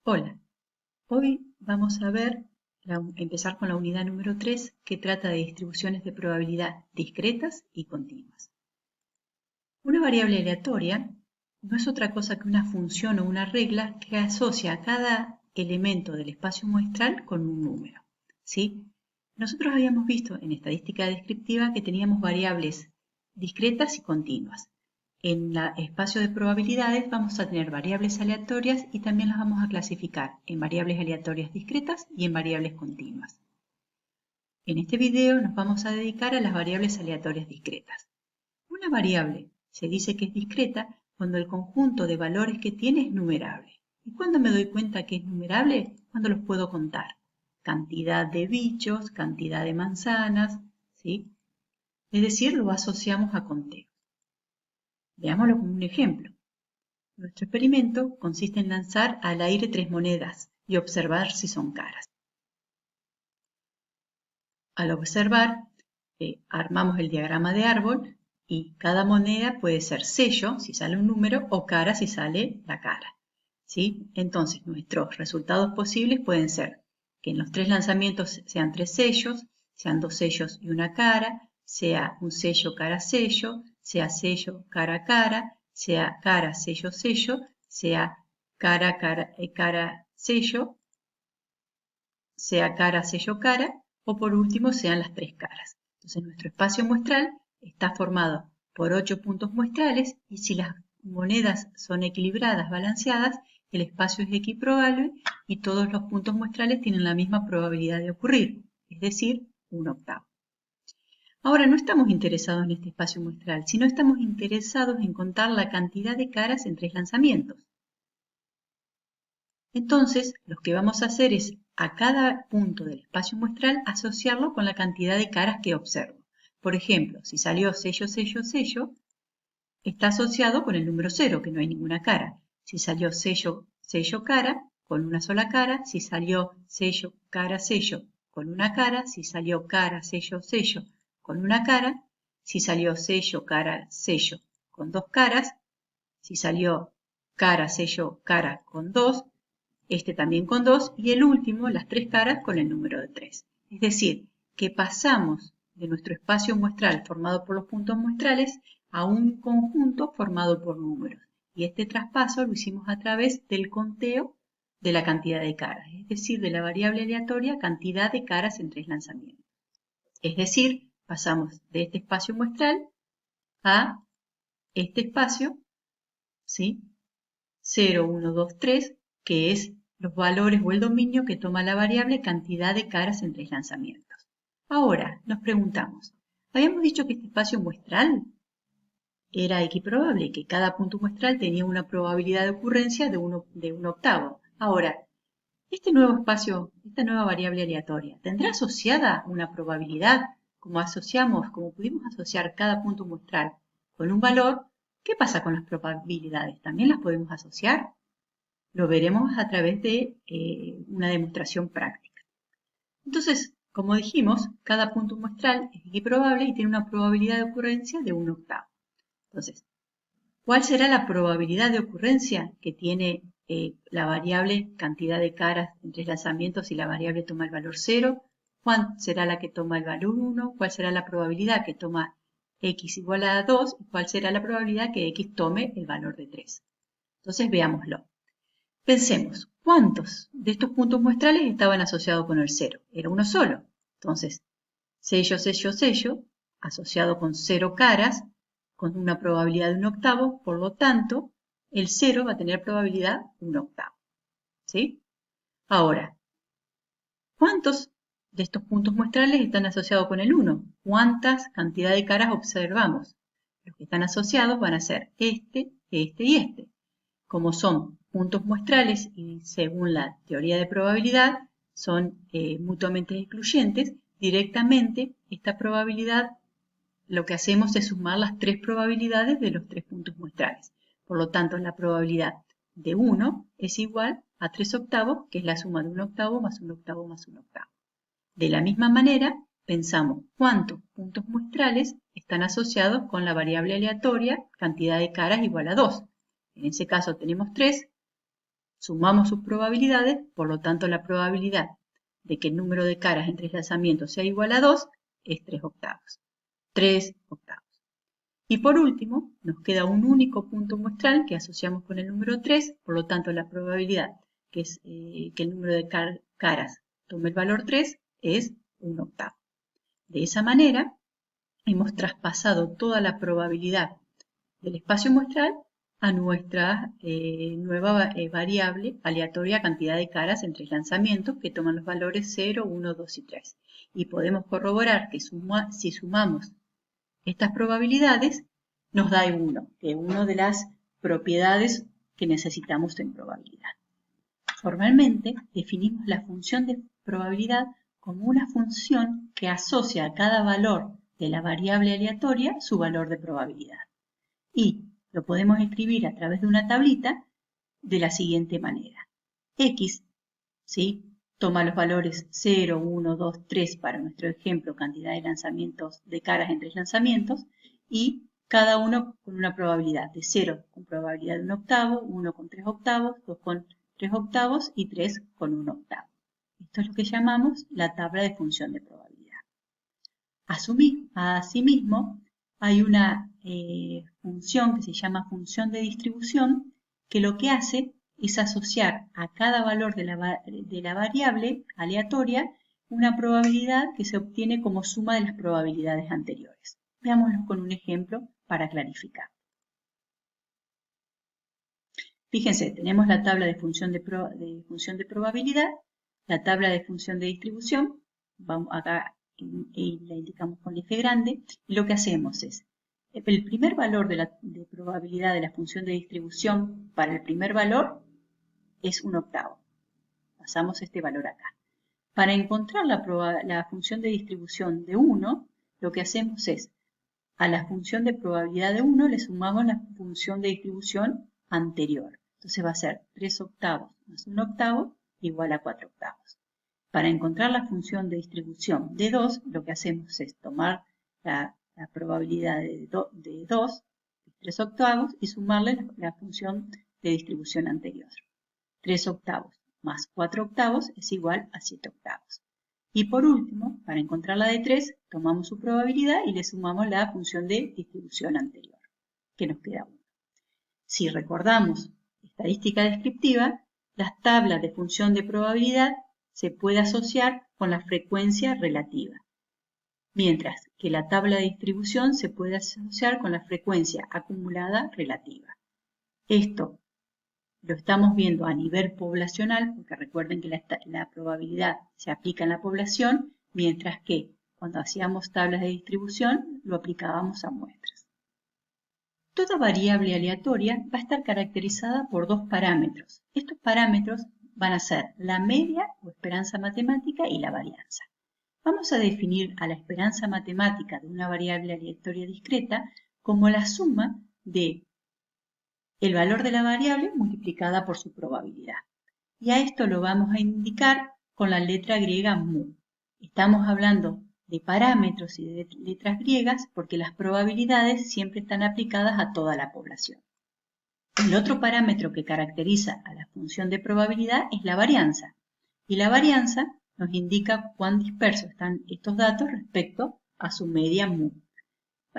Hola, hoy vamos a empezar con la unidad número 3 que trata de distribuciones de probabilidad discretas y continuas. Una variable aleatoria no es otra cosa que una función o una regla que asocia a cada elemento del espacio muestral con un número, ¿sí? Nosotros habíamos visto en estadística descriptiva que teníamos variables discretas y continuas. En el espacio de probabilidades vamos a tener variables aleatorias y también las vamos a clasificar en variables aleatorias discretas y en variables continuas. En este video nos vamos a dedicar a las variables aleatorias discretas. Una variable se dice que es discreta cuando el conjunto de valores que tiene es numerable. ¿Y cuándo me doy cuenta que es numerable? Cuando los puedo contar. Cantidad de bichos, cantidad de manzanas, ¿sí? Es decir, lo asociamos a conteo. Veámoslo con un ejemplo. Nuestro experimento consiste en lanzar al aire 3 monedas y observar si son caras. Al observar, armamos el diagrama de árbol y cada moneda puede ser sello si sale un número o cara si sale la cara, ¿sí? Entonces nuestros resultados posibles pueden ser que en los 3 lanzamientos sean 3 sellos, sean 2 sellos y una cara, sea un sello cara sello, sea sello cara cara, sea cara sello sello, sea cara cara sello, sea cara sello cara o por último sean las 3 caras. Entonces nuestro espacio muestral está formado por 8 puntos muestrales y si las monedas son equilibradas, balanceadas, el espacio es equiprobable y todos los puntos muestrales tienen la misma probabilidad de ocurrir, es decir, 1/8. Ahora no estamos interesados en este espacio muestral, sino estamos interesados en contar la cantidad de caras en 3 lanzamientos. Entonces, lo que vamos a hacer es a cada punto del espacio muestral asociarlo con la cantidad de caras que observo. Por ejemplo, si salió sello, sello, sello, está asociado con el número 0, que no hay ninguna cara. Si salió sello, sello, cara, con una sola cara. Si salió sello, cara, sello, con una cara. Si salió cara, sello, sello, con una cara. Si salió sello, cara, sello, con 2 caras. Si salió cara, sello, cara, con 2. Este también con 2 y el último, las 3 caras, con el número de 3. Es decir, que pasamos de nuestro espacio muestral formado por los puntos muestrales a un conjunto formado por números. Y este traspaso lo hicimos a través del conteo de la cantidad de caras, es decir, de la variable aleatoria cantidad de caras en 3 lanzamientos. Es decir, pasamos de este espacio muestral a este espacio, ¿sí? 0, 1, 2, 3, que es los valores o el dominio que toma la variable cantidad de caras en 3 lanzamientos. Ahora, nos preguntamos, habíamos dicho que este espacio muestral era equiprobable, que cada punto muestral tenía una probabilidad de ocurrencia de 1/8. Ahora, este nuevo espacio, esta nueva variable aleatoria, ¿tendrá asociada una probabilidad? Como pudimos asociar cada punto muestral con un valor, ¿qué pasa con las probabilidades? ¿También las podemos asociar? Lo veremos a través de una demostración práctica. Entonces, como dijimos, cada punto muestral es equiprobable y tiene una probabilidad de ocurrencia de 1/8. Entonces, ¿cuál será la probabilidad de ocurrencia que tiene la variable cantidad de caras en 3 lanzamientos si la variable toma el valor 0? ¿Cuál será la que toma el valor 1? ¿Cuál será la probabilidad que toma x igual a 2? ¿Cuál será la probabilidad que x tome el valor de 3? Entonces, veámoslo. Pensemos, ¿cuántos de estos puntos muestrales estaban asociados con el 0? Era uno solo. Entonces, sello, sello, sello, asociado con 0 caras, con una probabilidad de 1/8, por lo tanto, el 0 va a tener probabilidad 1/8. ¿Sí? Ahora, ¿cuántos de estos puntos muestrales están asociados con el 1? ¿Cuántas cantidad de caras observamos? Los que están asociados van a ser este y este. Como son puntos muestrales y según la teoría de probabilidad son mutuamente excluyentes, directamente esta probabilidad lo que hacemos es sumar las 3 probabilidades de los 3 puntos muestrales. Por lo tanto, la probabilidad de 1 es igual a 3/8, que es la suma de 1/8 más 1/8 más 1/8. De la misma manera, pensamos cuántos puntos muestrales están asociados con la variable aleatoria cantidad de caras igual a 2. En ese caso tenemos 3, Sumamos sus probabilidades, por lo tanto la probabilidad de que el número de caras en 3 lanzamientos sea igual a 2 es 3 octavos. 3 octavos. Y por último, nos queda un único punto muestral que asociamos con el número 3, por lo tanto la probabilidad que el número de caras tome el valor 3 es 1 octavo. De esa manera, hemos traspasado toda la probabilidad del espacio muestral a nuestra nueva variable aleatoria cantidad de caras en 3 lanzamientos que toman los valores 0, 1, 2 y 3. Y podemos corroborar que si sumamos estas probabilidades nos da 1, que es una de las propiedades que necesitamos en probabilidad. Formalmente definimos la función de probabilidad como una función que asocia a cada valor de la variable aleatoria su valor de probabilidad. Y lo podemos escribir a través de una tablita de la siguiente manera. X, ¿sí?, toma los valores 0, 1, 2, 3 para nuestro ejemplo, cantidad de lanzamientos de caras en 3 lanzamientos, y cada uno con una probabilidad de 0 con probabilidad de 1 octavo, 1 con 3 octavos, 2 con 3 octavos y 3 con 1 octavo. Esto es lo que llamamos la tabla de función de probabilidad. Asimismo, hay una función que se llama función de distribución que lo que hace es asociar a cada valor de la variable aleatoria una probabilidad que se obtiene como suma de las probabilidades anteriores. Veámoslo con un ejemplo para clarificar. Fíjense, tenemos la tabla de función de probabilidad, la tabla de función de distribución, vamos acá y la indicamos con F grande, y lo que hacemos es, el primer valor de probabilidad de la función de distribución para el primer valor es 1 octavo. Pasamos este valor acá. Para encontrar la función de distribución de 1, lo que hacemos es, a la función de probabilidad de 1 le sumamos la función de distribución anterior. Entonces va a ser 3 octavos más 1 octavo igual a 4 octavos. Para encontrar la función de distribución de 2, lo que hacemos es tomar la probabilidad de 2, 3 octavos, y sumarle la función de distribución anterior. 3 octavos más 4 octavos es igual a 7 octavos. Y por último, para encontrar la de 3, tomamos su probabilidad y le sumamos la función de distribución anterior, que nos queda 1. Si recordamos estadística descriptiva, las tablas de función de probabilidad se puede asociar con la frecuencia relativa, mientras que la tabla de distribución se puede asociar con la frecuencia acumulada relativa. Esto lo estamos viendo a nivel poblacional, porque recuerden que la probabilidad se aplica en la población, mientras que cuando hacíamos tablas de distribución lo aplicábamos a muestras. Toda variable aleatoria va a estar caracterizada por dos parámetros. Estos parámetros van a ser la media o esperanza matemática y la varianza. Vamos a definir a la esperanza matemática de una variable aleatoria discreta como la suma de el valor de la variable multiplicada por su probabilidad. Y a esto lo vamos a indicar con la letra griega mu. Estamos hablando de parámetros y de letras griegas porque las probabilidades siempre están aplicadas a toda la población. El otro parámetro que caracteriza a la función de probabilidad es la varianza. Y la varianza nos indica cuán dispersos están estos datos respecto a su media mu.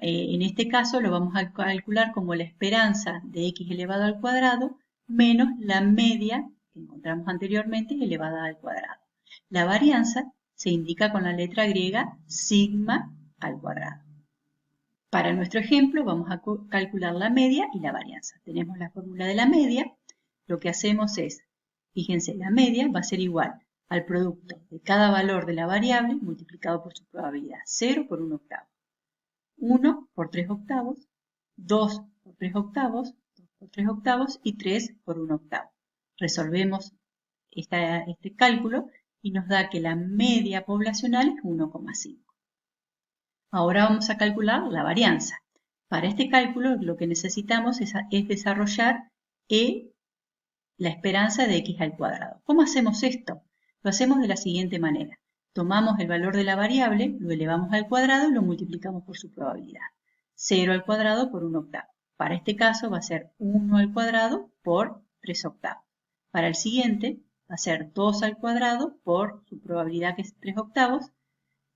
En este caso lo vamos a calcular como la esperanza de x elevado al cuadrado menos la media que encontramos anteriormente elevada al cuadrado. La varianza se indica con la letra griega sigma al cuadrado. Para nuestro ejemplo vamos a calcular la media y la varianza. Tenemos la fórmula de la media. Lo que hacemos es, fíjense, la media va a ser igual al producto de cada valor de la variable multiplicado por su probabilidad. 0 por 1 octavo. 1 por 3 octavos, 2 por 3 octavos, 2 por 3 octavos y 3 por 1 octavo. Resolvemos este cálculo y nos da que la media poblacional es 1,5. Ahora vamos a calcular la varianza. Para este cálculo lo que necesitamos es desarrollar la esperanza de x al cuadrado. ¿Cómo hacemos esto? Lo hacemos de la siguiente manera. Tomamos el valor de la variable, lo elevamos al cuadrado y lo multiplicamos por su probabilidad. 0 al cuadrado por 1 octavo. Para este caso va a ser 1 al cuadrado por 3 octavos. Para el siguiente va a ser 2 al cuadrado por su probabilidad, que es 3/8,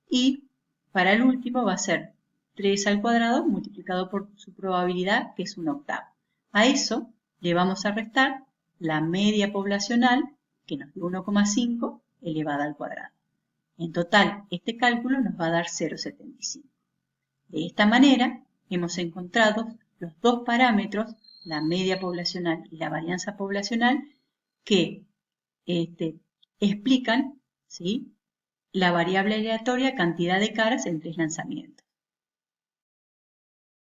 y para el último va a ser 3 al cuadrado multiplicado por su probabilidad, que es 1/8. A eso le vamos a restar la media poblacional, que nos dio 1,5 elevada al cuadrado. En total, este cálculo nos va a dar 0,75. De esta manera, hemos encontrado los dos parámetros, la media poblacional y la varianza poblacional, que explican, ¿sí?, la variable aleatoria cantidad de caras en 3 lanzamientos.